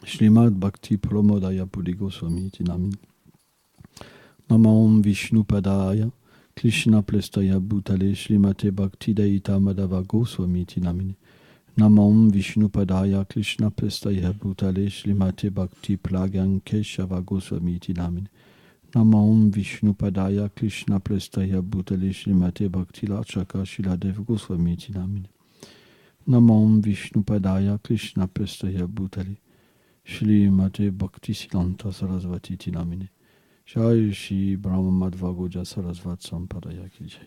Shrimad Bhakti Pramodaya Puri Goswami Iti Namini. Namam Vishnu Padaya Krishna Plestaya Bhutale Shrimate Bhakti Daita Madhava Goswami Iti Namini. Namam Vishnu Padaya Krishna Plestaya Bhutale Shrimate Bhakti Plagan Keshava Goswami Iti Namini. Namam Vishnu Padaya Krishna Plestaya Bhutale Shrimate Bhakti Lachaka Shiladev Goswami Iti Namini. Namam Vishnu Padaya Krishna Plestaya Bhutale Shrimate Bhakti Silanta Sarasvati Iti Namini. Jai Shri Brahma Madhva Goja Sarasvat Sampadaya Ki Jai.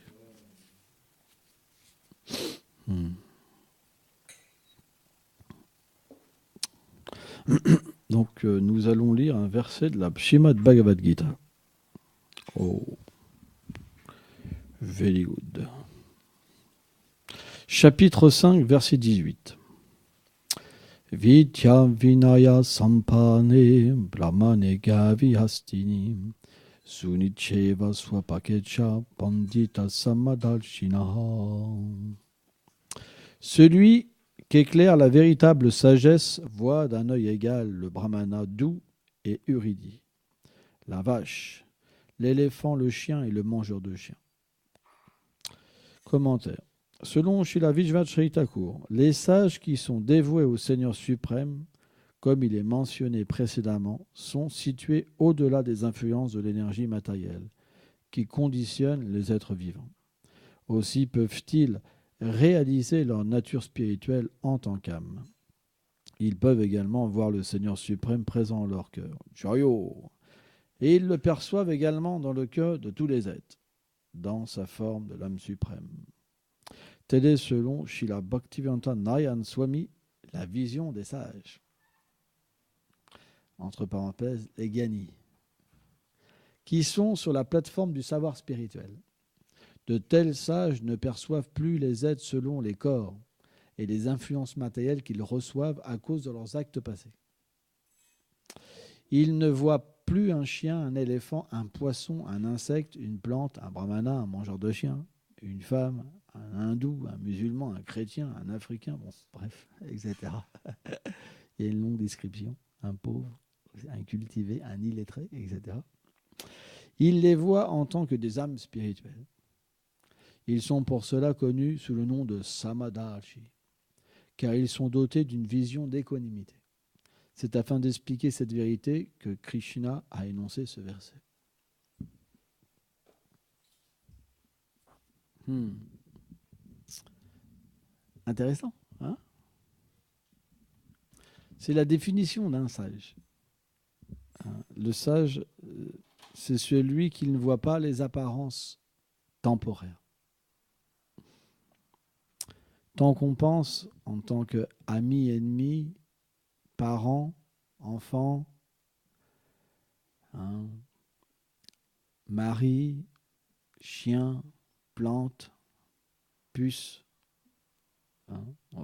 Donc nous allons lire un verset de la Srimad Bhagavad Gita. Oh, very good. Chapitre 5, verset 18. Vidya Vinaya Sampane Brahmane Gavi Hastini Sunicheva Swapakecha Pandita Samadalshinaha. Celui qu'éclaire la véritable sagesse voit d'un œil égal le brahmana doux et érudit, la vache, l'éléphant, le chien et le mangeur de chiens. Commentaire. Selon Srila Vishvacharita Thakur, les sages qui sont dévoués au Seigneur suprême, comme il est mentionné précédemment, sont situés au-delà des influences de l'énergie matérielle qui conditionnent les êtres vivants. Aussi peuvent-ils réaliser leur nature spirituelle en tant qu'âme. Ils peuvent également voir le Seigneur suprême présent en leur cœur. Joyeux. Et ils le perçoivent également dans le cœur de tous les êtres, dans sa forme de l'âme suprême. Telle est, selon Srila Bhaktivedanta Narayan Swami, la vision des sages. Entre parenthèses, les gyanis, qui sont sur la plateforme du savoir spirituel. De tels sages ne perçoivent plus les êtres selon les corps et les influences matérielles qu'ils reçoivent à cause de leurs actes passés. Ils ne voient plus un chien, un éléphant, un poisson, un insecte, une plante, un brahmana, un mangeur de chiens, une femme, un hindou, un musulman, un chrétien, un africain, bon, bref, etc. Il y a une longue description, un pauvre, un cultivé, un illettré, etc. Ils les voient en tant que des âmes spirituelles. Ils sont pour cela connus sous le nom de Samadharshi, car ils sont dotés d'une vision d'équanimité. C'est afin d'expliquer cette vérité que Krishna a énoncé ce verset. Intéressant, hein? C'est la définition d'un sage. Le sage, c'est celui qui ne voit pas les apparences temporaires. Tant qu'on pense en tant qu'ami, ennemi, parents, enfants, mari, chien, plante, puce.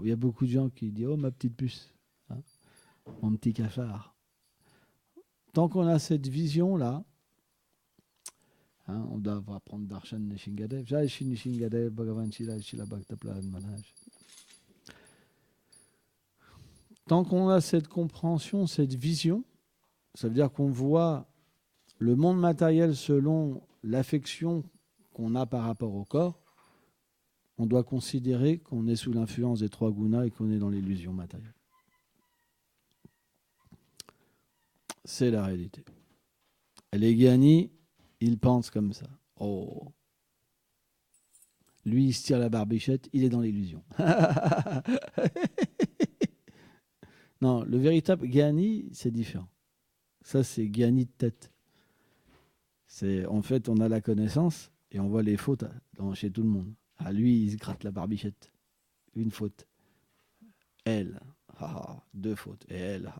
Il y a beaucoup de gens qui disent « Oh, ma petite puce, mon petit cafard ». Tant qu'on a cette vision-là, on doit apprendre Darshan Nishingadev. Jai Shri Nishingadev, Bhagavan Shila, Shila Bhakta Prahlad Maharaj. Tant qu'on a cette compréhension, cette vision, ça veut dire qu'on voit le monde matériel selon l'affection qu'on a par rapport au corps, on doit considérer qu'on est sous l'influence des trois gunas et qu'on est dans l'illusion matérielle. C'est la réalité. Et les gyanis, ils pensent comme ça. Oh, lui, il se tire la barbichette, il est dans l'illusion. Non, le véritable gyani, c'est différent. Ça, c'est gyani de tête. En fait, on a la connaissance et on voit les fautes chez tout le monde. Ah, lui, il se gratte la barbichette. Une faute. Elle, deux fautes. Et elle,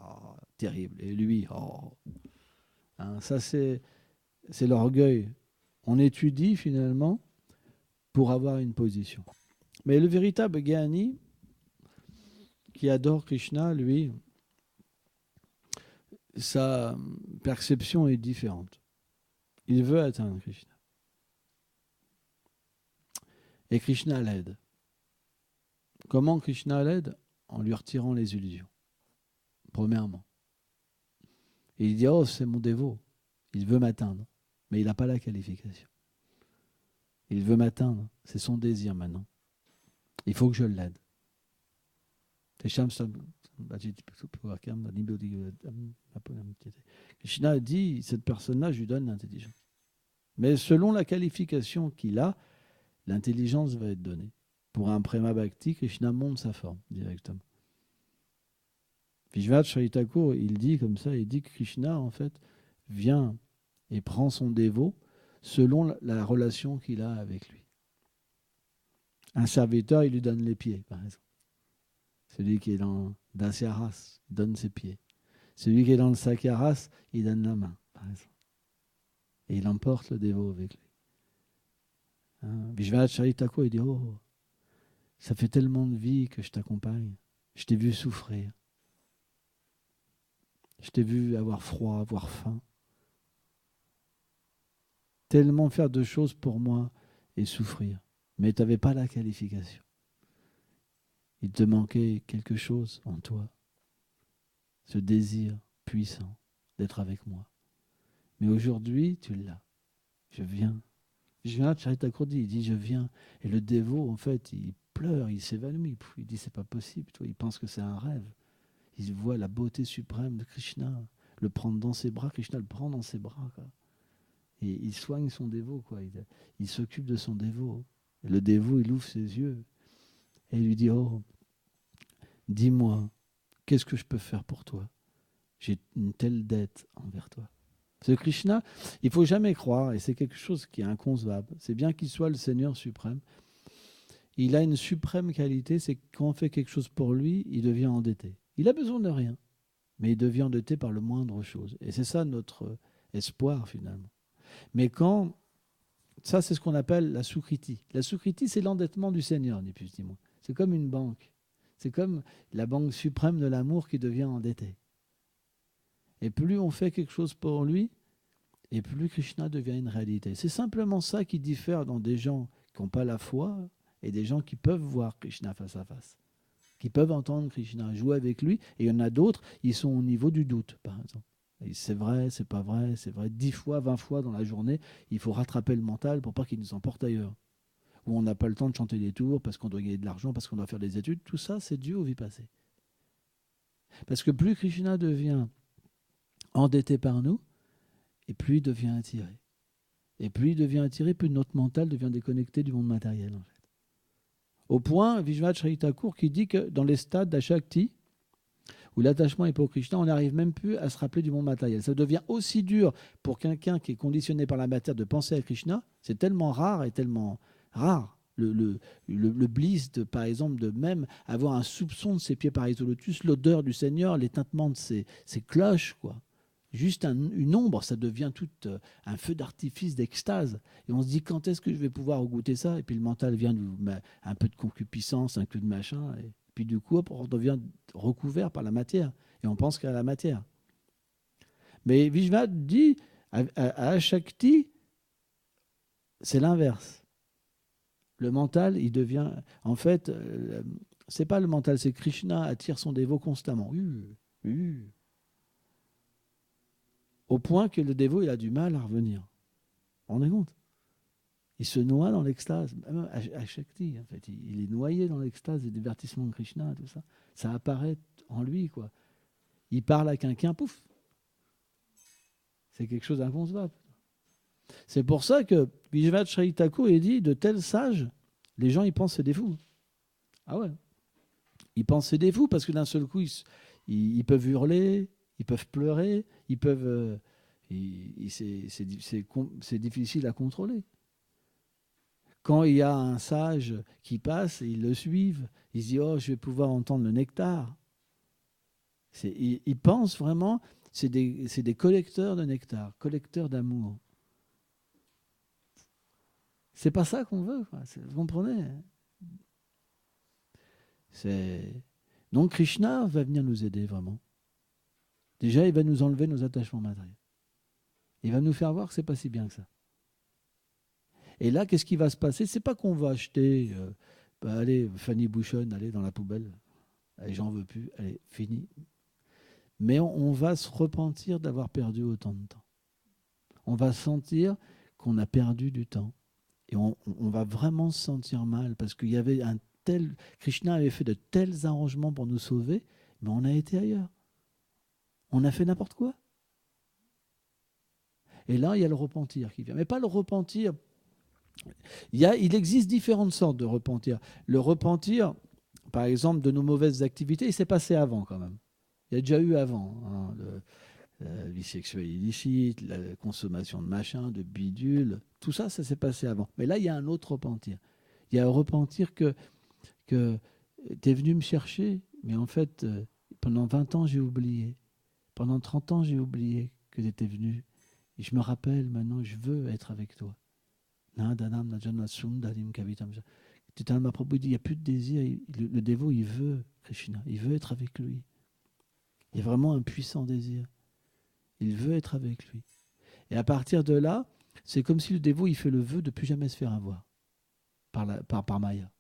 terrible. Et lui, ça, c'est l'orgueil. On étudie finalement pour avoir une position. Mais le véritable gyani, qui adore Krishna, lui, sa perception est différente. Il veut atteindre Krishna. Et Krishna l'aide. Comment Krishna l'aide? En lui retirant les illusions. Premièrement. Et il dit, oh, c'est mon dévot. Il veut m'atteindre. Mais il n'a pas la qualification. Il veut m'atteindre. C'est son désir maintenant. Il faut que je l'aide. Krishna dit, cette personne-là, je lui donne l'intelligence. Mais selon la qualification qu'il a, l'intelligence va être donnée. Pour un Prema Bhakti, Krishna monte sa forme directement. Vishwanath Chaitanya Thakur, il dit comme ça, il dit que Krishna, en fait, vient et prend son dévot selon la relation qu'il a avec lui. Un serviteur, il lui donne les pieds, par exemple. Celui qui est dans Dasyaras, il donne ses pieds. Celui qui est dans le Sakyaras, il donne la main, par exemple. Et il emporte le dévot avec lui. Vishwanath Chaitanya Thakur, il dit, oh, ça fait tellement de vie que je t'accompagne. Je t'ai vu souffrir. Je t'ai vu avoir froid, avoir faim. Tellement faire de choses pour moi et souffrir. Mais tu n'avais pas la qualification. Il te manquait quelque chose en toi. Ce désir puissant d'être avec moi. Mais aujourd'hui, tu l'as. Je viens. Vishwanath Chaitanya Thakur dit, il dit, je viens. Et le dévot, en fait, il pleure, il s'évanouit. Il dit, c'est pas possible. Toi, il pense que c'est un rêve. Il voit la beauté suprême de Krishna, le prendre dans ses bras. Krishna le prend dans ses bras, quoi. Et il soigne son dévot, quoi. Il s'occupe de son dévot. Et le dévot, il ouvre ses yeux et il lui dit, oh, dis-moi, qu'est-ce que je peux faire pour toi? J'ai une telle dette envers toi. Ce Krishna, il ne faut jamais croire, et c'est quelque chose qui est inconcevable, c'est bien qu'il soit le Seigneur suprême, il a une suprême qualité, c'est que quand on fait quelque chose pour lui, il devient endetté. Il a besoin de rien, mais il devient endetté par le moindre chose. Et c'est ça notre espoir, finalement. Mais quand... Ça, c'est ce qu'on appelle la soukriti. La soukriti, c'est l'endettement du Seigneur, ni plus ni moins. C'est comme une banque. C'est comme la banque suprême de l'amour qui devient endettée. Et plus on fait quelque chose pour lui, et plus Krishna devient une réalité. C'est simplement ça qui diffère dans des gens qui n'ont pas la foi et des gens qui peuvent voir Krishna face à face, qui peuvent entendre Krishna, jouer avec lui. Et il y en a d'autres, ils sont au niveau du doute, par exemple. C'est vrai, c'est pas vrai, c'est vrai. 10 fois, 20 fois dans la journée, il faut rattraper le mental pour pas qu'il nous emporte ailleurs. Ou on n'a pas le temps de chanter des tours parce qu'on doit gagner de l'argent, parce qu'on doit faire des études. Tout ça, c'est dû aux vies passées. Parce que plus Krishna devient endetté par nous, et plus il devient attiré. Et plus il devient attiré, plus notre mental devient déconnecté du monde matériel, en fait. Au point, Vishwanath Chaitanya Thakur qui dit que dans les stades d'Ashakti, où l'attachement est pour Krishna, on n'arrive même plus à se rappeler du monde matériel. Ça devient aussi dur pour quelqu'un qui est conditionné par la matière de penser à Krishna. C'est tellement rare et tellement rare. Le bliss, par exemple, de même avoir un soupçon de ses pieds par lotus, l'odeur du Seigneur, les tintements de ses cloches, quoi. Juste une ombre, ça devient tout un feu d'artifice d'extase. Et on se dit, quand est-ce que je vais pouvoir goûter ça? Et puis le mental vient nous mettre un peu de concupiscence, un peu de machin. Et puis du coup, on devient recouvert par la matière. Et on pense qu'à la matière. Mais Vishwanath dit, à Ashakti, c'est l'inverse. Le mental, il devient... En fait, c'est pas le mental, c'est Krishna attire son dévot constamment. Au point que le dévot, il a du mal à revenir. Vous vous rendez compte? Il se noie dans l'extase. Même à Shakti, en fait. Il est noyé dans l'extase et divertissement de Krishna, tout ça. Ça apparaît en lui, quoi. Il parle à quelqu'un, pouf. C'est quelque chose d'inconcevable. C'est pour ça que Vishwanath Chaitanya Thakur dit, de tels sages, les gens, ils pensent que c'est des fous. Ah ouais. Ils pensent que c'est des fous parce que d'un seul coup, ils peuvent hurler, ils peuvent pleurer, ils peuvent... c'est difficile à contrôler. Quand il y a un sage qui passe, ils le suivent, ils se disent « Oh, je vais pouvoir entendre le nectar ». Ils pensent vraiment, c'est des collecteurs de nectar, collecteurs d'amour. C'est pas ça qu'on veut, quoi. Vous comprenez? Donc Krishna va venir nous aider vraiment. Déjà, il va nous enlever nos attachements matériels. Il va nous faire voir que c'est pas si bien que ça. Et là, qu'est-ce qui va se passer? C'est pas qu'on va acheter, allez, Fanny Bouchon, allez dans la poubelle, allez, j'en veux plus, allez, fini. mais on va se repentir d'avoir perdu autant de temps. On va sentir qu'on a perdu du temps. Et on va vraiment se sentir mal parce qu'il y avait un tel... Krishna avait fait de tels arrangements pour nous sauver, mais on a été ailleurs. On a fait n'importe quoi. Et là, il y a le repentir qui vient. Mais pas le repentir. Il existe différentes sortes de repentir. Le repentir, par exemple, de nos mauvaises activités, il s'est passé avant quand même. Il y a déjà eu avant. Hein, la vie sexuelle illicite, la consommation de machin, de bidule, tout ça, ça s'est passé avant. Mais là, il y a un autre repentir. Il y a un repentir que tu es venu me chercher, mais en fait, pendant 20 ans, j'ai oublié. Pendant 30 ans, j'ai oublié que tu étais venu. Et je me rappelle maintenant, je veux être avec toi. Chaitanya Mahaprabhu dit, il n'y a plus de désir. Le dévot, il veut Krishna. Il veut être avec lui. Il y a vraiment un puissant désir. Il veut être avec lui. Et à partir de là, c'est comme si le dévot, il fait le vœu de ne plus jamais se faire avoir par Maya.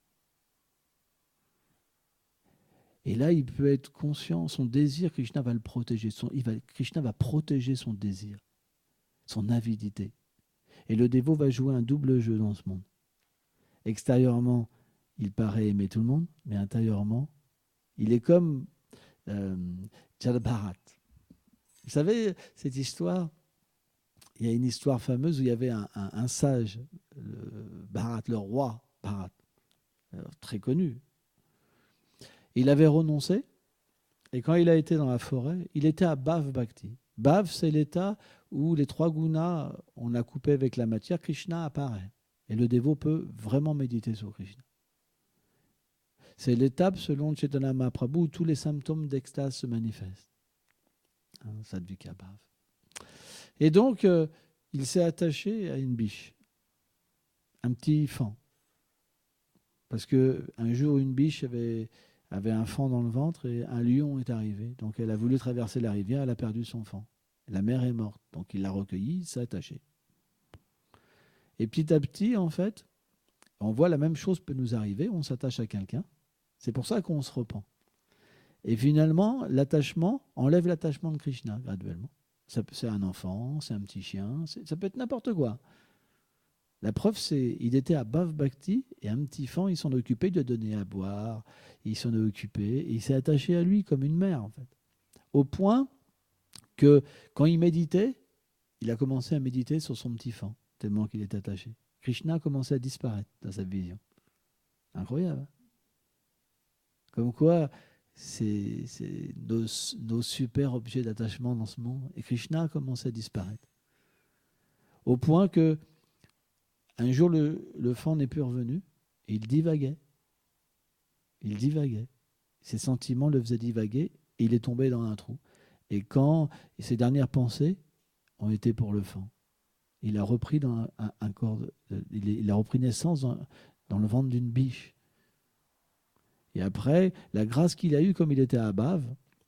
Et là, il peut être conscient, son désir, Krishna va le protéger. Krishna va protéger son désir, son avidité. Et le dévot va jouer un double jeu dans ce monde. Extérieurement, il paraît aimer tout le monde, mais intérieurement, il est comme Jalabharat. Vous savez, cette histoire, il y a une histoire fameuse où il y avait un sage, Bharat, le roi Bharat, très connu. Il avait renoncé, et quand il a été dans la forêt, il était à Bhav Bhakti. Bhav, c'est l'état où les 3 gunas, on a coupé avec la matière, Krishna apparaît. Et le dévot peut vraiment méditer sur Krishna. C'est l'étape, selon Chaitanya Mahaprabhu, où tous les symptômes d'extase se manifestent. Sadvika Bhav. Et donc, il s'est attaché à une biche, un petit faon. Parce qu'un jour, une biche avait un faon dans le ventre et un lion est arrivé. Donc, elle a voulu traverser la rivière, elle a perdu son faon. La mère est morte. Donc, il l'a recueilli, il s'est attaché. Et petit à petit, en fait, on voit la même chose peut nous arriver, on s'attache à quelqu'un. C'est pour ça qu'on se repent. Et finalement, l'attachement enlève l'attachement de Krishna graduellement. C'est un enfant, c'est un petit chien, ça peut être n'importe quoi. La preuve, c'est il était à Bhav Bhakti et un petit faon, il s'en occupait, il lui a donné à boire, il s'en est occupé, et il s'est attaché à lui comme une mère, en fait. Au point que quand il méditait, il a commencé à méditer sur son petit faon, tellement qu'il était attaché. Krishna a commencé à disparaître dans sa vision. Incroyable. Comme quoi, c'est nos super objets d'attachement dans ce monde. Et Krishna a commencé à disparaître. Au point que un jour, le faon n'est plus revenu et il divaguait. Il divaguait. Ses sentiments le faisaient divaguer et il est tombé dans un trou. Et quand ses dernières pensées ont été pour le faon, il a repris dans un corps, il a repris naissance dans le ventre d'une biche. Et après, la grâce qu'il a eue, comme il était à Bhav,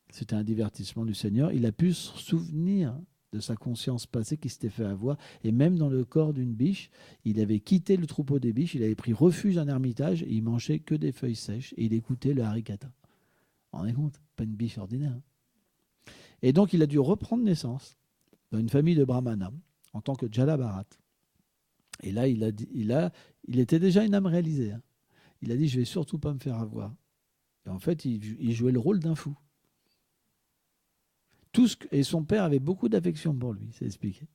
c'était un divertissement du Seigneur, il a pu se souvenir de sa conscience passée qui s'était fait avoir. Et même dans le corps d'une biche, il avait quitté le troupeau des biches, il avait pris refuge dans un ermitage, et il mangeait que des feuilles sèches, et il écoutait le harikata. Vous vous rendez compte? Pas une biche ordinaire. Et donc, il a dû reprendre naissance dans une famille de brahmanas, en tant que Jalabharat. Et là, il était déjà une âme réalisée. Hein. Il a dit, je ne vais surtout pas me faire avoir. Et en fait, il jouait le rôle d'un fou. Et son père avait beaucoup d'affection pour lui, c'est expliqué.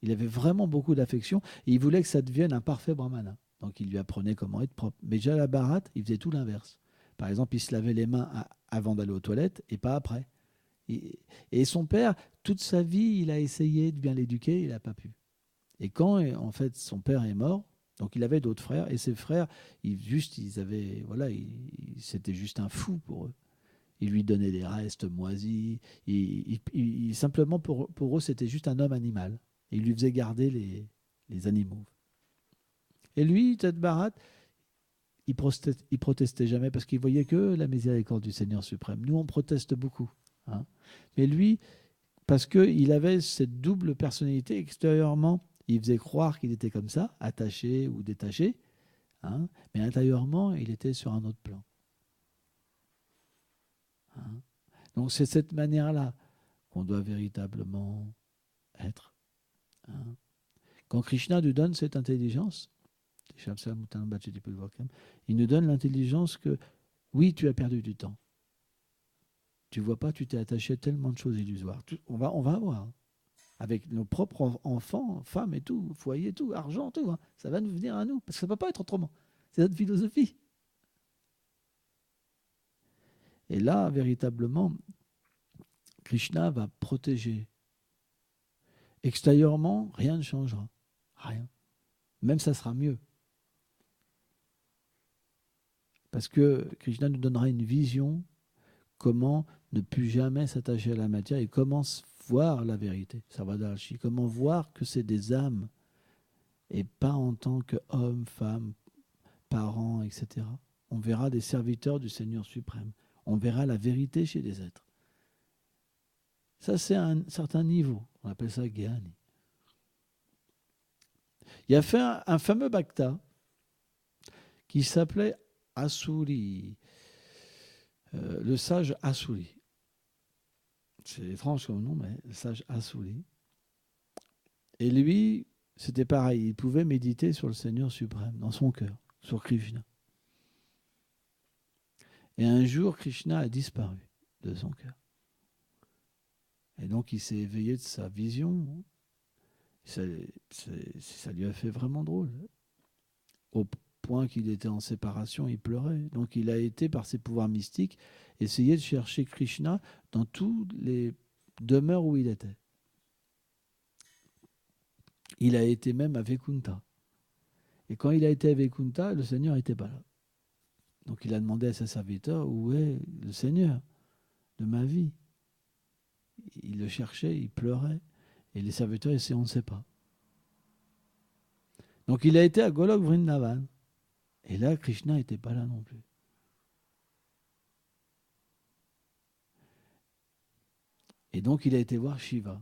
Il avait vraiment beaucoup d'affection et il voulait que ça devienne un parfait brahmana. Donc il lui apprenait comment être propre. Mais Jalabharat, il faisait tout l'inverse. Par exemple, il se lavait les mains avant d'aller aux toilettes et pas après. Et son père, toute sa vie, il a essayé de bien l'éduquer, il n'a pas pu. Et quand, en fait, son père est mort, donc il avait d'autres frères, et ses frères, c'était juste un fou pour eux. Il lui donnait des restes moisis. Simplement, pour eux, c'était juste un homme animal. Et il lui faisait garder les animaux. Et lui, Ted Bharat, il protestait jamais parce qu'il voyait que la miséricorde du Seigneur suprême. Nous, on proteste beaucoup. Hein. Mais lui, parce qu'il avait cette double personnalité extérieurement, il faisait croire qu'il était comme ça, attaché ou détaché, hein, mais intérieurement, il était sur un autre plan. Hein. Donc c'est cette manière-là. qu'on doit véritablement être. Hein. Quand Krishna nous donne cette intelligence, il nous donne l'intelligence que, oui, tu as perdu du temps. Tu vois pas, tu t'es attaché à tellement de choses illusoires. On va voir. Avec nos propres enfants, femmes et tout, foyer, tout, argent, tout. Hein. Ça va nous venir à nous, parce que ça ne peut pas être autrement. C'est notre philosophie. Et là, véritablement, Krishna va protéger. Extérieurement, rien ne changera. Rien. Même ça sera mieux. Parce que Krishna nous donnera une vision comment ne plus jamais s'attacher à la matière et comment voir la vérité. Sarvadharshi, comment voir que c'est des âmes et pas en tant qu'hommes, femmes, parents, etc. On verra des serviteurs du Seigneur suprême. On verra la vérité chez les êtres. Ça, c'est un certain niveau. On appelle ça Gyani. Il a fait un fameux bhakta qui s'appelait Asuri, le sage Asuri. C'est étrange comme nom, mais le sage Asuri. Et lui, c'était pareil. Il pouvait méditer sur le Seigneur suprême, dans son cœur, sur Krishna. Et un jour, Krishna a disparu de son cœur. Et donc, il s'est éveillé de sa vision. Ça lui a fait vraiment drôle. Au point qu'il était en séparation, il pleurait. Donc, il a été, par ses pouvoirs mystiques, essayer de chercher Krishna dans toutes les demeures où il était. Il a été même à Vaikunta. Et quand il a été à Vaikunta, le Seigneur n'était pas là. Donc, il a demandé à ses serviteurs, où est le Seigneur de ma vie? Il le cherchait, il pleurait. Et les serviteurs essaient, on ne sait pas. Donc il a été à Golok Vrindavan. Et là, Krishna n'était pas là non plus. Et donc il a été voir Shiva.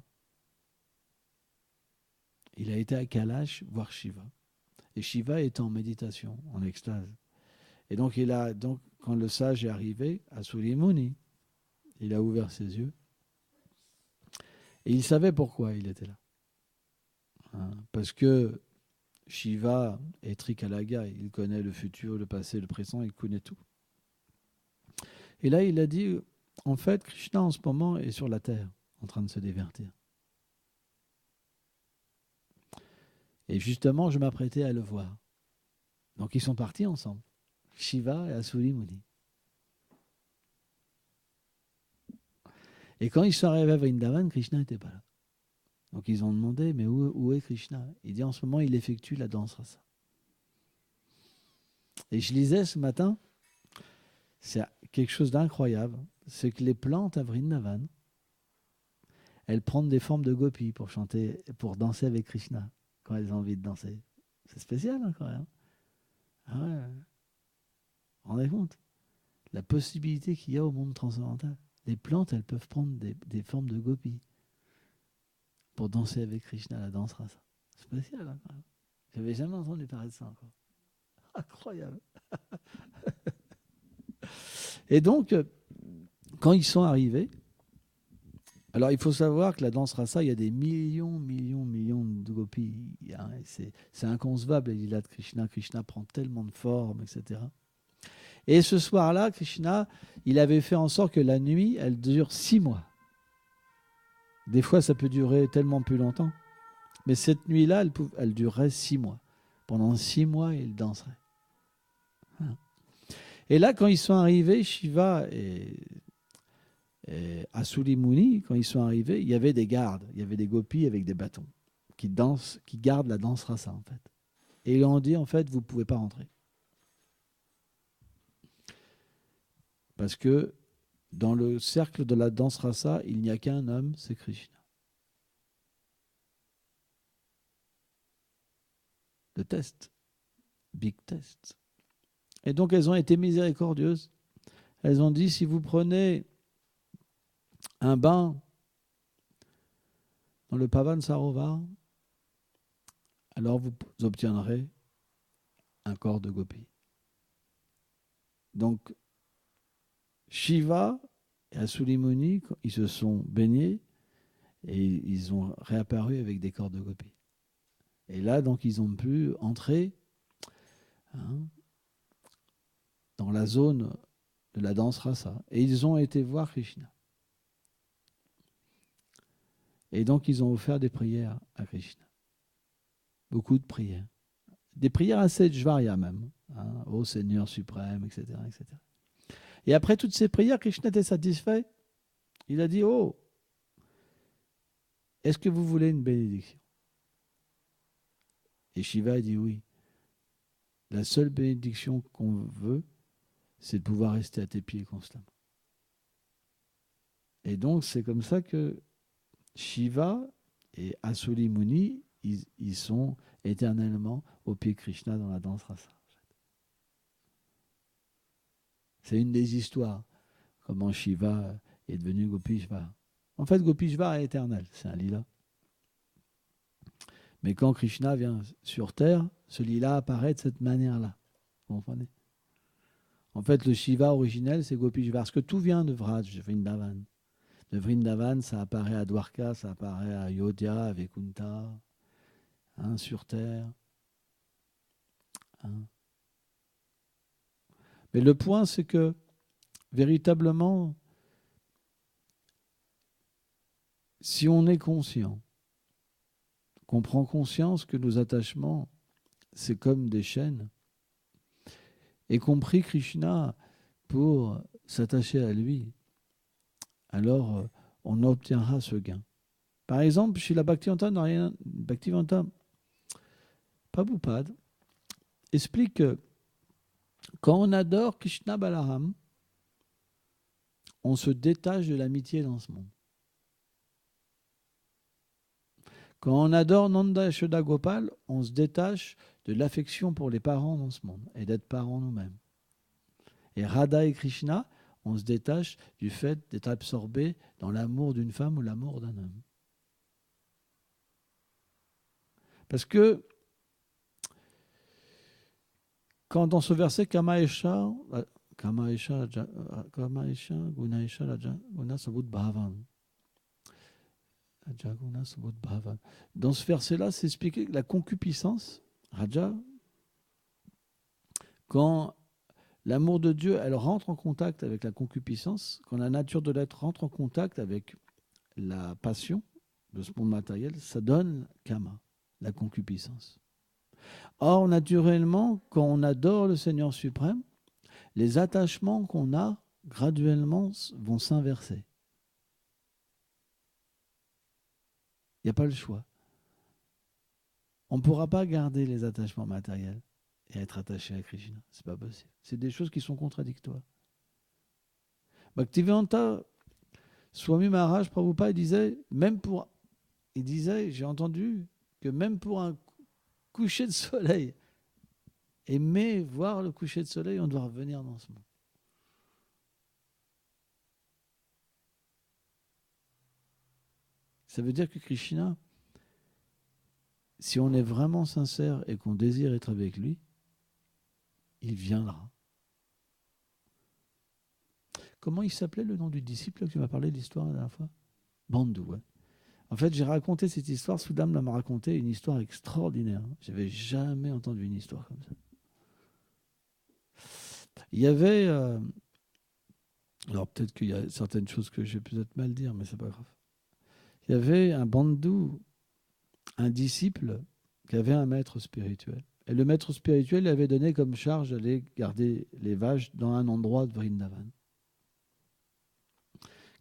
Il a été à Kailash voir Shiva. Et Shiva est en méditation, en extase. Et donc, quand le sage est arrivé à Sulimuni, il a ouvert ses yeux. Et il savait pourquoi il était là. Hein, parce que Shiva est Trikalaga, il connaît le futur, le passé, le présent, il connaît tout. Et là, il a dit, en fait, Krishna en ce moment est sur la terre, en train de se divertir. Et justement, je m'apprêtais à le voir. Donc ils sont partis ensemble, Shiva et Asuri Muni. Et quand ils sont arrivés à Vrindavan, Krishna n'était pas là. Donc ils ont demandé, mais où est Krishna? Il dit, en ce moment, il effectue la danse rasa. Et je lisais ce matin, c'est quelque chose d'incroyable, c'est que les plantes à Vrindavan, elles prennent des formes de gopis pour chanter, pour danser avec Krishna, quand elles ont envie de danser. C'est spécial, hein, quand même. Ah ouais. Vous vous rendez compte? La possibilité qu'il y a au monde transcendantal. Les plantes, elles peuvent prendre des formes de gopis pour danser avec Krishna, la danse rasa. C'est spécial, hein, quand même. J'avais jamais entendu parler de ça encore. Incroyable. Et donc, quand ils sont arrivés, alors il faut savoir que la danse rasa, il y a des millions de gopis. Hein, c'est inconcevable, les lilas de Krishna. Krishna prend tellement de formes, etc. Et ce soir-là, Krishna, il avait fait en sorte que la nuit, elle dure 6 mois. Des fois, ça peut durer tellement plus longtemps. Mais cette nuit-là, elle durerait 6 mois. Pendant 6 mois, il danserait. Et là, quand ils sont arrivés, Shiva et Asuri Muni, quand ils sont arrivés, il y avait des gardes, il y avait des gopis avec des bâtons qui dansent, qui gardent la danse rasa, en fait. Et ils ont dit, en fait, vous ne pouvez pas rentrer. Parce que dans le cercle de la danse rasa, il n'y a qu'un homme, c'est Krishna. Le test. Big test. Et donc, elles ont été miséricordieuses. Elles ont dit, si vous prenez un bain dans le Pavan Sarovar, alors vous obtiendrez un corps de gopi. Donc, Shiva et Asuri Muni, ils se sont baignés Et ils ont réapparu avec des corps de gopis. Et là, donc, ils ont pu entrer dans la zone de la danse rasa. Et ils ont été voir Krishna. Et donc, ils ont offert des prières à Krishna. Beaucoup de prières. Des prières assez jvarya même. Ô Seigneur suprême, etc., etc. Et après toutes ces prières, Krishna était satisfait. Il a dit, oh, est-ce que vous voulez une bénédiction? Et Shiva a dit oui. La seule bénédiction qu'on veut, c'est de pouvoir rester à tes pieds constamment. Et donc, c'est comme ça que Shiva et Asuli Muni, ils sont éternellement au pied de Krishna dans la danse rasa. C'est une des histoires, comment Shiva est devenu Gopishvara. En fait, Gopishvara est éternel, c'est un lila. Mais quand Krishna vient sur Terre, ce lila apparaît de cette manière-là. Vous comprenez? En fait, le Shiva originel, c'est Gopishvara. Parce que tout vient de Vraj, de Vrindavan. De Vrindavan, ça apparaît à Dwarka, ça apparaît à Ayodhya, avec Kunta, sur Terre. Mais le point, c'est que, véritablement, si on est conscient, qu'on prend conscience que nos attachements, c'est comme des chaînes, et qu'on prie Krishna pour s'attacher à lui, alors on obtiendra ce gain. Par exemple, chez la Bhaktivedanta Prabhupada explique que quand on adore Krishna Balaram, on se détache de l'amitié dans ce monde. Quand on adore Nanda Yashoda Gopal, on se détache de l'affection pour les parents dans ce monde et d'être parents nous-mêmes. Et Radha et Krishna, on se détache du fait d'être absorbé dans l'amour d'une femme ou l'amour d'un homme. Parce que quand dans ce verset Kamaesha Gunaesha Raja Guna Sabut Bhavan, dans ce verset-là, c'est expliqué que la concupiscence, Raja, quand l'amour de Dieu, elle rentre en contact avec la concupiscence, quand la nature de l'être rentre en contact avec la passion de ce monde matériel, ça donne Kama, la concupiscence. Or, naturellement, quand on adore le Seigneur suprême, les attachements qu'on a, graduellement, vont s'inverser. Il n'y a pas le choix. On ne pourra pas garder les attachements matériels et être attaché à Krishna. Ce n'est pas possible. C'est des choses qui sont contradictoires. Bhaktivedanta Swami Maharaj Prabhupada disait, j'ai entendu que même pour un coucher de soleil, aimer voir le coucher de soleil, on doit revenir dans ce monde. Ça veut dire que Krishna, si on est vraiment sincère et qu'on désire être avec lui, il viendra. Comment il s'appelait le nom du disciple que tu m'as parlé de l'histoire la dernière fois? Bandhu, ouais. En fait, j'ai raconté cette histoire, Soudam m'a raconté une histoire extraordinaire. Je n'avais jamais entendu une histoire comme ça. Il y avait... alors peut-être qu'il y a certaines choses que je vais peut-être mal dire, mais c'est pas grave. Il y avait un bandhu, un disciple, qui avait un maître spirituel. Et le maître spirituel lui avait donné comme charge d'aller garder les vaches dans un endroit de Vrindavan.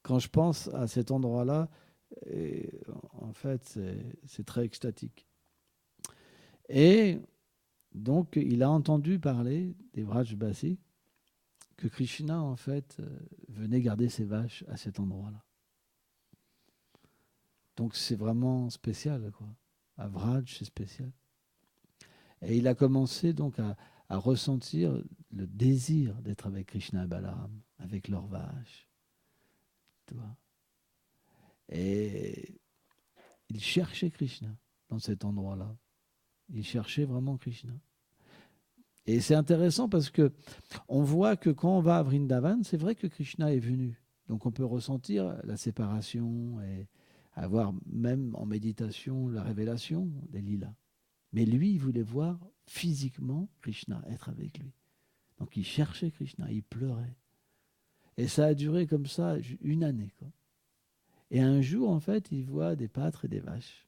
Quand je pense à cet endroit-là, en fait, c'est très extatique. Et donc, il a entendu parler des Vrajbasi, que Krishna, en fait, venait garder ses vaches à cet endroit-là. Donc, c'est vraiment spécial, quoi. À Vraj, c'est spécial. Et il a commencé donc à ressentir le désir d'être avec Krishna et Balaram, avec leurs vaches. Tu vois. Et il cherchait Krishna dans cet endroit-là. Il cherchait vraiment Krishna. Et c'est intéressant parce que on voit que quand on va à Vrindavan, c'est vrai que Krishna est venu. Donc on peut ressentir la séparation et avoir même en méditation la révélation des lilas. Mais lui, il voulait voir physiquement Krishna, être avec lui. Donc il cherchait Krishna, il pleurait. Et ça a duré comme ça une année, quoi. Et un jour, en fait, il voit des pâtres et des vaches.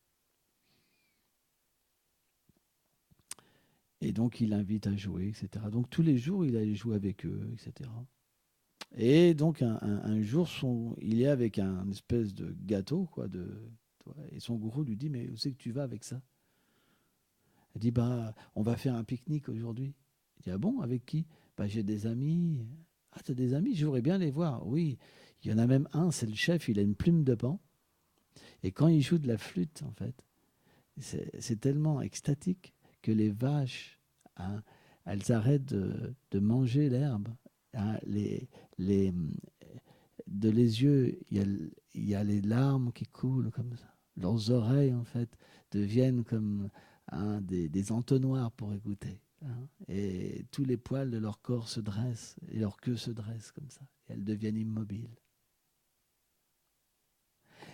Et donc il l'invite à jouer, etc. Donc tous les jours, il allait jouer avec eux, etc. Et donc un jour, il est avec un espèce de gâteau, quoi, et son gourou lui dit, mais où c'est que tu vas avec ça? Elle dit, bah, on va faire un pique-nique aujourd'hui. Il dit, ah bon, avec qui? Bah, j'ai des amis. Ah, t'as des amis? J'aimerais bien les voir. Oui, il y en a même un, c'est le chef, il a une plume de pan. Et quand il joue de la flûte, en fait, c'est tellement extatique que les vaches, hein, elles arrêtent de manger l'herbe. Hein, de les yeux, il y a les larmes qui coulent comme ça. Leurs oreilles, en fait, deviennent comme des entonnoirs pour écouter. Hein. Et tous les poils de leur corps se dressent, et leur queue se dresse comme ça. Et elles deviennent immobiles.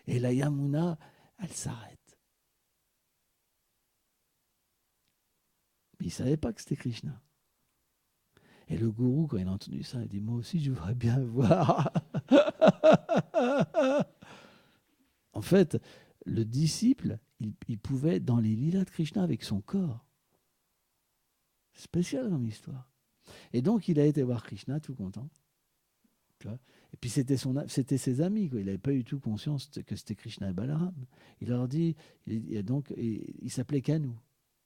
Et la Yamuna, elle s'arrête. Mais il ne savait pas que c'était Krishna. Et le gourou, quand il a entendu ça, il dit, moi aussi, je voudrais bien voir. En fait, le disciple, il pouvait dans les lilas de Krishna avec son corps. Spécial comme histoire. Et donc, il a été voir Krishna tout content. Tu vois. Et puis, c'était ses amis. Quoi. Il n'avait pas du tout conscience que c'était Krishna et Balaram. Il leur dit, il s'appelait Kanu.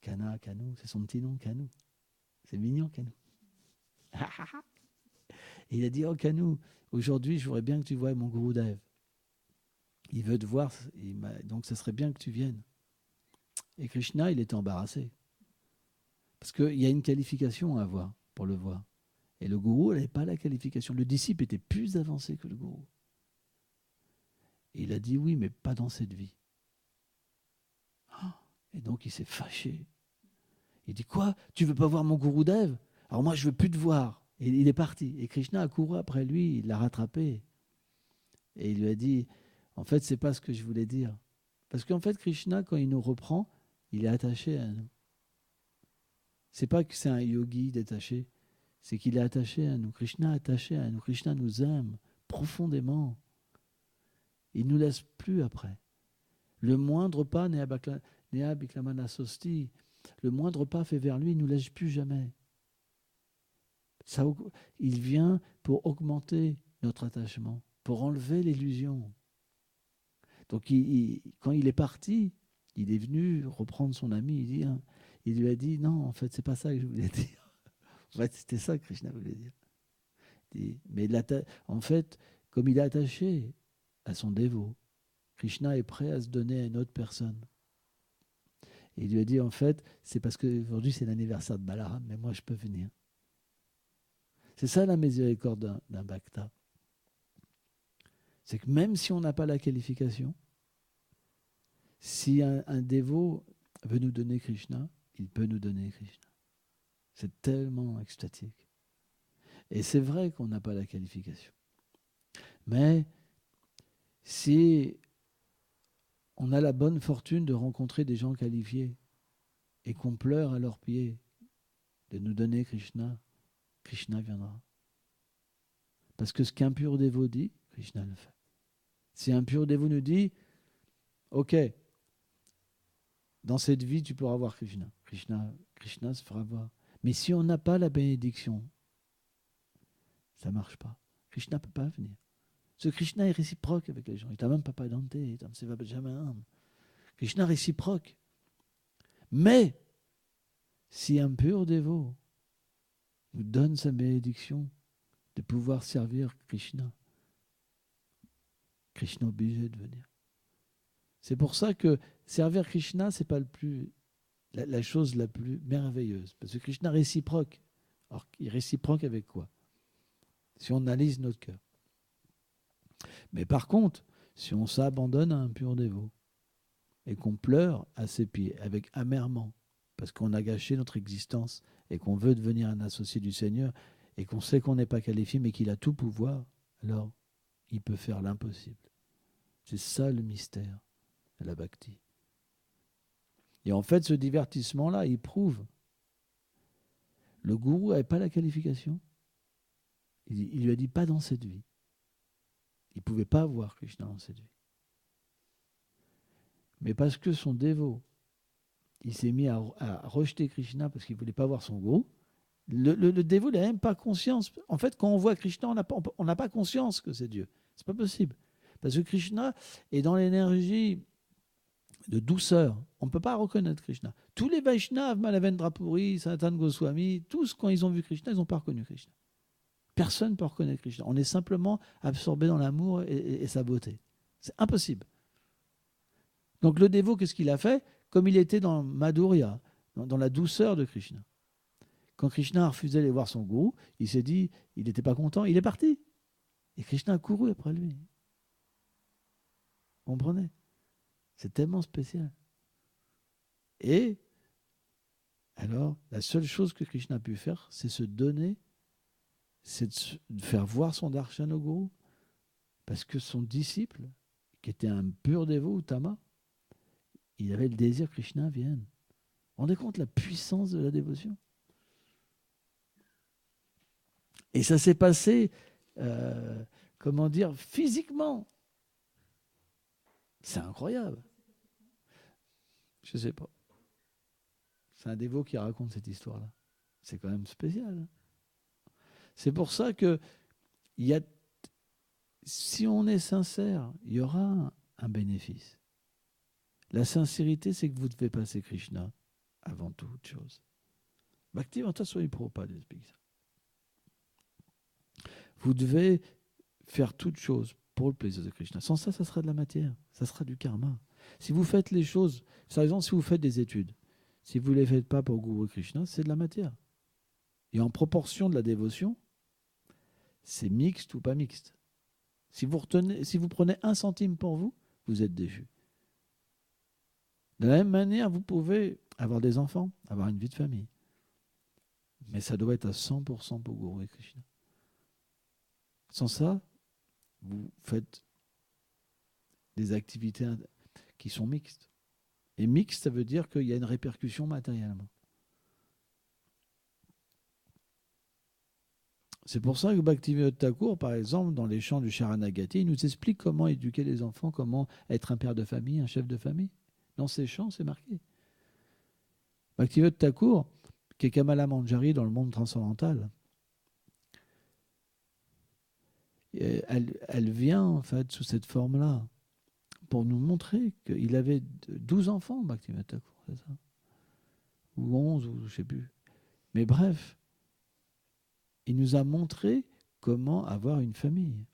Kanu, c'est son petit nom, Kanu. C'est mignon, Kanu. Et il a dit, oh Kanu, aujourd'hui, je voudrais bien que tu voies mon Gurudev. Il veut te voir, donc ce serait bien que tu viennes. Et Krishna, il était embarrassé. Parce qu'il y a une qualification à avoir pour le voir. Et le gourou n'avait pas la qualification. Le disciple était plus avancé que le gourou. Et il a dit oui, mais pas dans cette vie. Et donc il s'est fâché. Il dit quoi? Tu veux pas voir mon Gurudev? Alors moi je veux plus te voir. Et il est parti. Et Krishna a couru après lui, il l'a rattrapé. Et il lui a dit, en fait c'est pas ce que je voulais dire. Parce qu'en fait Krishna, quand il nous reprend, il est attaché à nous. C'est pas que c'est un yogi détaché, c'est qu'il est attaché à nous. Krishna est attaché à nous. Krishna nous aime profondément. Il ne nous laisse plus après. Le moindre pas, Nea Biklamana Sosti, le moindre pas fait vers lui, il ne nous laisse plus jamais. Ça, il vient pour augmenter notre attachement, pour enlever l'illusion. Donc quand il est parti, il est venu reprendre son ami, il lui a dit, non, en fait, c'est pas ça que je voulais dire. En fait, c'était ça que Krishna voulait dire. Mais en fait, comme il est attaché à son dévot, Krishna est prêt à se donner à une autre personne. Et il lui a dit, en fait, c'est parce qu'aujourd'hui c'est l'anniversaire de Balaram, mais moi je peux venir. C'est ça la miséricorde d'un bhakta. C'est que même si on n'a pas la qualification, si un dévot veut nous donner Krishna, il peut nous donner Krishna. C'est tellement extatique. Et c'est vrai qu'on n'a pas la qualification. Mais si on a la bonne fortune de rencontrer des gens qualifiés et qu'on pleure à leurs pieds de nous donner Krishna, Krishna viendra. Parce que ce qu'un pur dévot dit, Krishna le fait. Si un pur dévot nous dit, ok, dans cette vie tu pourras voir Krishna, Krishna se fera voir. Mais si on n'a pas la bénédiction, ça ne marche pas. Krishna ne peut pas venir. Ce Krishna est réciproque avec les gens. Il t'a même pas Dante, il t'a jamais âme. Krishna réciproque. Mais si un pur dévot nous donne sa bénédiction de pouvoir servir Krishna, Krishna est obligé de venir. C'est pour ça que servir Krishna, c'est pas la chose la plus merveilleuse. Parce que Krishna réciproque. Alors, il réciproque avec quoi? Si on analyse notre cœur. Mais par contre, si on s'abandonne à un pur dévot et qu'on pleure à ses pieds avec amèrement, parce qu'on a gâché notre existence et qu'on veut devenir un associé du Seigneur et qu'on sait qu'on n'est pas qualifié mais qu'il a tout pouvoir, alors il peut faire l'impossible. C'est ça le mystère. la bhakti. Et en fait, ce divertissement-là, il prouve. Le gourou n'avait pas la qualification. Il lui a dit pas dans cette vie. Il ne pouvait pas voir Krishna dans cette vie. Mais parce que son dévot, il s'est mis à rejeter Krishna parce qu'il ne voulait pas voir son gourou, le dévot n'a même pas conscience. En fait, quand on voit Krishna, on n'a pas conscience que c'est Dieu. C'est pas possible. Parce que Krishna est dans l'énergie de douceur. On ne peut pas reconnaître Krishna. Tous les Vaishnavas, Malavendra Puri, Sanatana Goswami, tous, quand ils ont vu Krishna, ils n'ont pas reconnu Krishna. Personne ne peut reconnaître Krishna. On est simplement absorbé dans l'amour et sa beauté. C'est impossible. Donc le dévot, qu'est-ce qu'il a fait? Comme il était dans Madhurya, dans la douceur de Krishna. Quand Krishna a refusé d'aller voir son gourou, il s'est dit, il n'était pas content, il est parti. Et Krishna a couru après lui. Vous comprenez? C'est tellement spécial. Et alors, la seule chose que Krishna a pu faire, c'est se donner, c'est de faire voir son darshan au gourou. Parce que son disciple, qui était un pur dévot, Uttama, il avait le désir que Krishna vienne. Vous vous rendez compte la puissance de la dévotion? Et ça s'est passé, comment dire, physiquement. C'est incroyable. Je ne sais pas. C'est un dévot qui raconte cette histoire-là. C'est quand même spécial. C'est pour ça que si on est sincère, il y aura un bénéfice. La sincérité, c'est que vous devez passer Krishna avant toute chose. Bhaktivedanta Swami Prabhupada explique ça. Vous devez faire toute chose pour le plaisir de Krishna. Sans ça, ça sera de la matière, ça sera du karma. Si vous faites les choses, par exemple, si vous faites des études, si vous ne les faites pas pour Guru Krishna, c'est de la matière. Et en proportion de la dévotion, c'est mixte ou pas mixte. Si vous prenez 1 centime pour vous, vous êtes déchu. De la même manière, vous pouvez avoir des enfants, avoir une vie de famille. Mais ça doit être à 100% pour Guru Krishna. Sans ça, vous faites des activités qui sont mixtes. Et mixte, ça veut dire qu'il y a une répercussion matériellement. C'est pour ça que Bhaktivinoda Thakur, par exemple, dans les chants du Sharanagati, il nous explique comment éduquer les enfants, comment être un père de famille, un chef de famille. Dans ces chants, c'est marqué. Bhaktivinoda Thakur, qui est Kamala Manjari dans le monde transcendantal, elle vient en fait sous cette forme-là pour nous montrer qu'il avait 12 enfants, Bhaktivinoda Thakur, c'est ça? Ou 11, ou je ne sais plus. Mais bref, il nous a montré comment avoir une famille.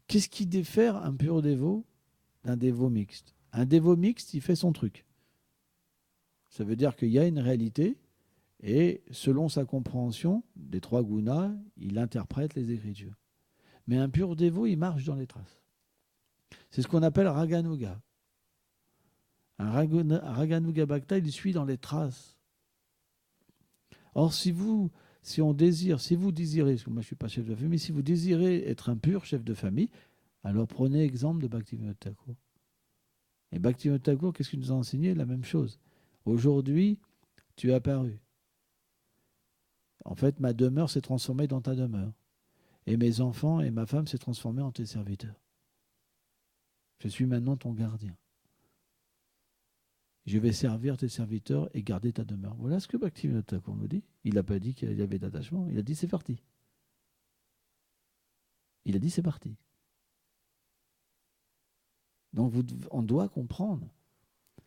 Qu'est-ce qui diffère un pur dévot d'un dévot mixte? Un dévot mixte, il fait son truc. Ça veut dire qu'il y a une réalité et selon sa compréhension des 3 gunas, il interprète les Écritures. Mais un pur dévot, il marche dans les traces. C'est ce qu'on appelle Raganuga. Un Raganuga Bhakta, il suit dans les traces. Or, si vous désirez, parce que moi je ne suis pas chef de famille, si vous désirez être un pur chef de famille, alors prenez exemple de Bhaktivinoda Thakur. Et Bhaktivinoda Thakur, qu'est-ce qu'il nous a enseigné? La même chose. Aujourd'hui, tu es apparu. En fait, ma demeure s'est transformée dans ta demeure. Et mes enfants et ma femme s'est transformés en tes serviteurs. Je suis maintenant ton gardien. Je vais servir tes serviteurs et garder ta demeure. Voilà ce que Bhaktivinoda Thakur nous dit. Il n'a pas dit qu'il y avait d'attachement. Il a dit c'est parti. Il a dit c'est parti. Donc on doit comprendre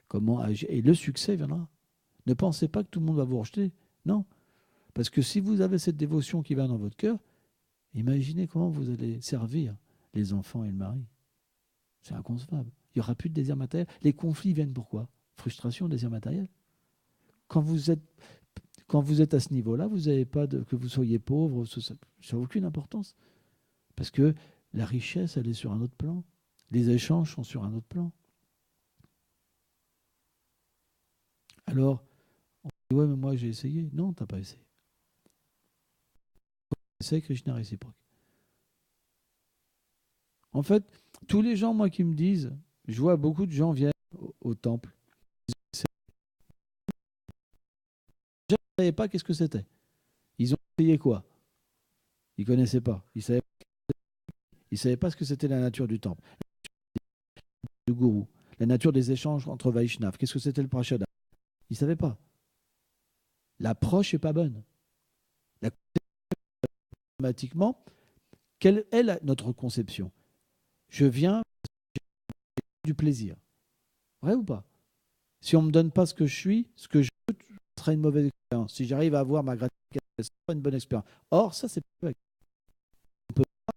comment agir. Et le succès viendra. Ne pensez pas que tout le monde va vous rejeter. Non. Parce que si vous avez cette dévotion qui va dans votre cœur, imaginez comment vous allez servir les enfants et le mari. C'est inconcevable. Il n'y aura plus de désir matériel. Les conflits viennent pourquoi? Frustration, désir matériel. Quand vous êtes à ce niveau-là, vous n'avez pas que vous soyez pauvre, ça n'a aucune importance. Parce que la richesse, elle est sur un autre plan. Les échanges sont sur un autre plan. Alors, on dit, ouais, mais moi j'ai essayé. Non, tu n'as pas essayé. C'est Krishna réciproque. En fait, Tous les gens, moi, qui me disent, je vois beaucoup de gens viennent au temple. Ils ne savaient pas qu'est-ce que c'était. Ils ont essayé quoi? Ils ne connaissaient pas. Ils ne savaient pas ce que c'était la nature du temple, du gourou, la nature des échanges entre Vaishnav. Qu'est-ce que c'était le prashadam? Ils ne savaient pas. L'approche n'est pas bonne. Automatiquement, quelle est notre conception? Je viens du plaisir. Vrai ou pas? Si on ne me donne pas ce que je suis, ce que je veux, ce sera une mauvaise expérience. Si j'arrive à avoir ma gratification, ce sera une bonne expérience. Or, ça, c'est pas on peut pas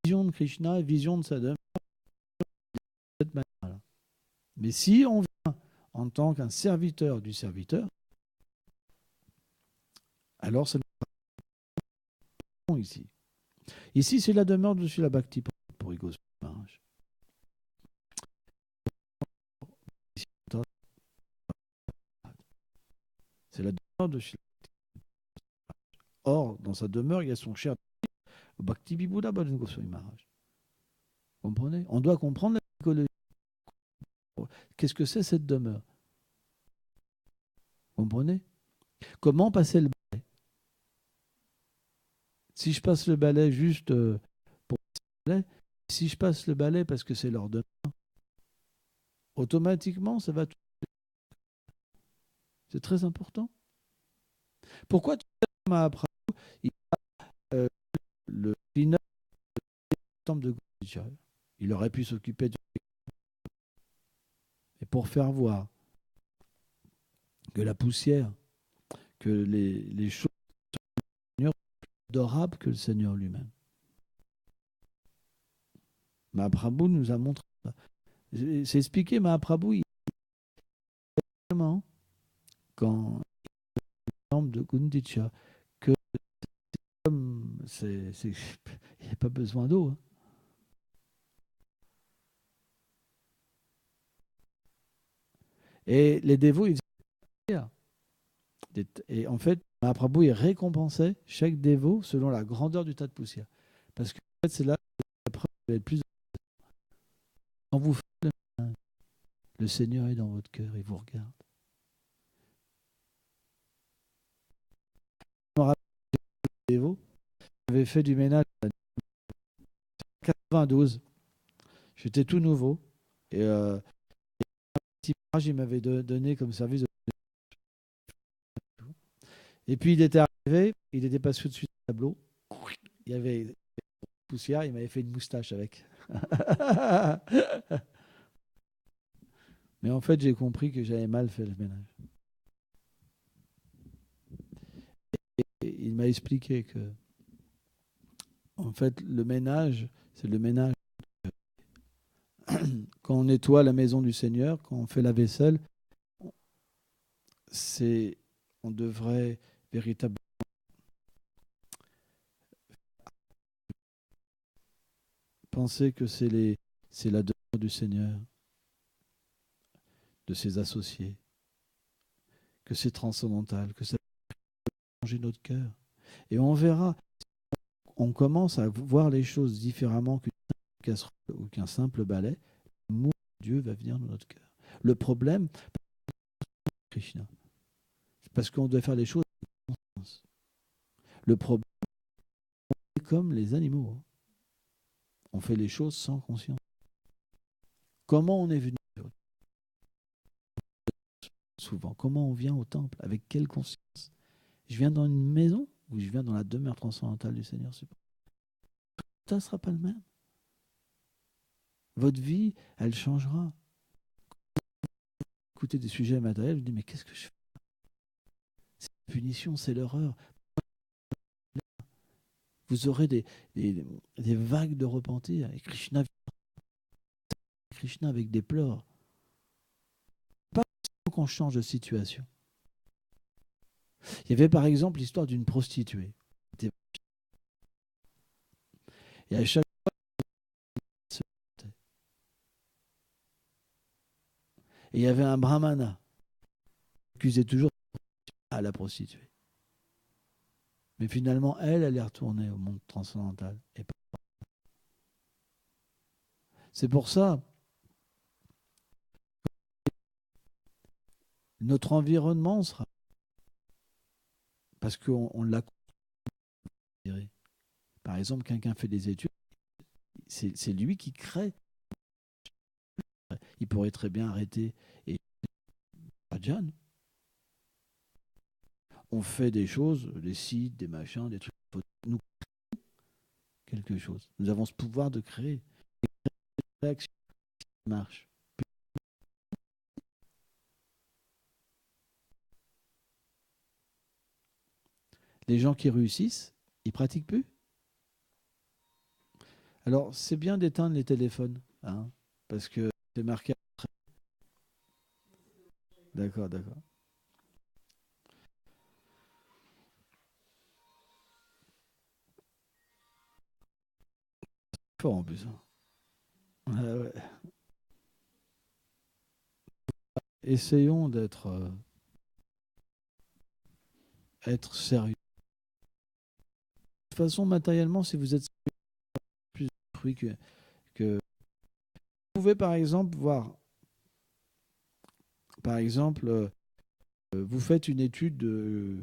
vision de Krishna, vision de Sadhana de cette manière-là. Mais si on vient en tant qu'un serviteur du serviteur, alors c'est bon ici. Ici, c'est la demeure de Srila Bhakti pour Igos Maharaj. C'est la demeure de Srila. Or, dans sa demeure, il y a son cher Bhakti Vibhuda Bhajan Goswami Maharaj. Vous comprenez? On doit comprendre la psychologie. Qu'est-ce que c'est cette demeure? Vous comprenez? Comment passer le balai? Si je passe le balai juste pour passer le balai, si je passe le balai parce que c'est leur demeure, automatiquement, ça va tout. C'est très important. Pourquoi tu sais, Mahaprabhu, il a le cleaner du temple de Gaudija. Il aurait pu s'occuper du. Et pour faire voir que la poussière, que les choses sont plus adorables que le Seigneur lui-même. Mahaprabhu nous a montré ça. C'est expliqué, Mahaprabhu, quand temple de Gundicha, que comme il n'y a pas besoin d'eau. Hein. Et les dévots, ils et en fait, Mahaprabhu, il récompensait chaque dévot selon la grandeur du tas de poussière. Parce que en fait, c'est là que la preuve va être plus. Quand vous faites le Seigneur est dans votre cœur, il vous regarde. Je me rappelle des dévots, j'avais fait du ménage en 92. J'étais tout nouveau. Et petit page, il m'avait donné comme service. Et puis il était arrivé, il était passé au-dessus du tableau. Il y avait une poussière, il m'avait fait une moustache avec. Mais en fait, j'ai compris que j'avais mal fait le ménage. Et il m'a expliqué que, en fait, le ménage, c'est le ménage. Quand on nettoie la maison du Seigneur, quand on fait la vaisselle, on devrait véritablement penser que c'est la demeure du Seigneur, de ses associés, que c'est transcendantal, que ça peut changer notre cœur. Et on verra, on commence à voir les choses différemment qu'une casserole ou qu'un simple balai. L'amour de Dieu va venir dans notre cœur. Le problème, Krishna, c'est parce qu'on doit faire les choses avec conscience. Le problème, c'est comme les animaux. On fait les choses sans conscience. Comment on est venu souvent? Comment on vient au temple? Avec quelle conscience? Je viens dans une maison ou je viens dans la demeure transcendantale du Seigneur? Ça ne sera pas le même. Votre vie, elle changera. Écoutez des sujets matériels, je dis mais qu'est-ce que je fais? C'est la punition, c'est l'horreur. Vous aurez des vagues de repentir. Et Krishna avec des pleurs. Pas qu'on change de situation. Il y avait par exemple l'histoire d'une prostituée. Et à chaque fois, et il y avait un brahmana qui accusait toujours à la prostituée. Mais finalement, elle est retournée au monde transcendantal. Et C'est pour ça, notre environnement sera... Parce qu'on l'a considéré. Par exemple, quelqu'un fait des études, c'est lui qui crée. Il pourrait très bien arrêter et pas de Jeanne. On fait des choses, des sites, des machins, des trucs. Nous créons quelque chose. Nous avons ce pouvoir de créer. Une réaction qui marche. Les gens qui réussissent, ils pratiquent plus. Alors, c'est bien d'éteindre les téléphones, hein, parce que c'est marqué. D'accord, d'accord. Fort en plus. Hein. Ah ouais. Essayons d'être être sérieux. De toute façon, matériellement, si vous êtes plus fruit que... Vous pouvez par exemple voir, par exemple, vous faites une étude de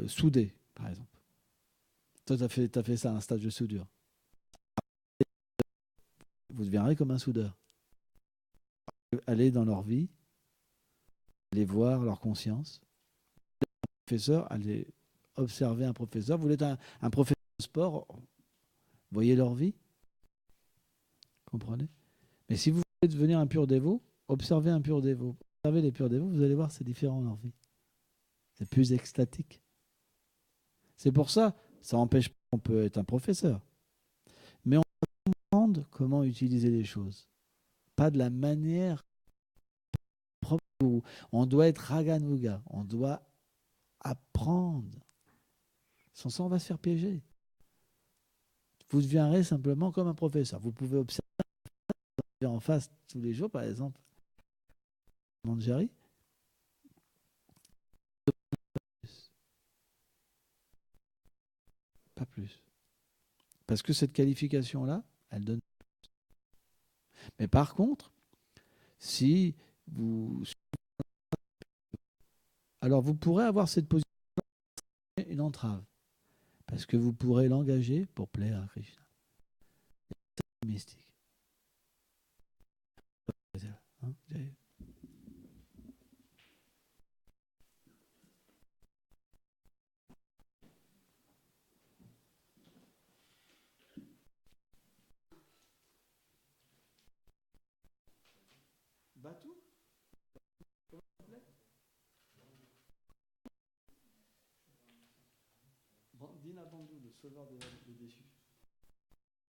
soudé, par exemple. Toi, t'as fait ça, un stage de soudure. Vous deviendrez comme un soudeur. Allez dans leur vie, allez voir leur conscience. Professeur, allez observer un professeur. Vous voulez un professeur de sport, voyez leur vie, comprenez? Mais si vous voulez devenir un pur dévot, observez un pur dévot. Observez les purs dévots, vous allez voir, c'est différent leur vie. C'est plus extatique. C'est pour ça, ça empêche pas qu'on peut être un professeur. Mais on demande comment utiliser les choses. Pas de la manière propre où on doit être raganuga. On doit apprendre. Sans ça, on va se faire piéger. Vous deviendrez simplement comme un professeur. Vous pouvez observer en face tous les jours, par exemple, Manjari. Pas plus. Parce que cette qualification-là, elle donne. Mais par contre, si vous... Alors vous pourrez avoir cette position, une entrave. Parce que vous pourrez l'engager pour plaire à Krishna. C'est mystique. Hein. Batou. Dina Bandou, le sauveur des déchus.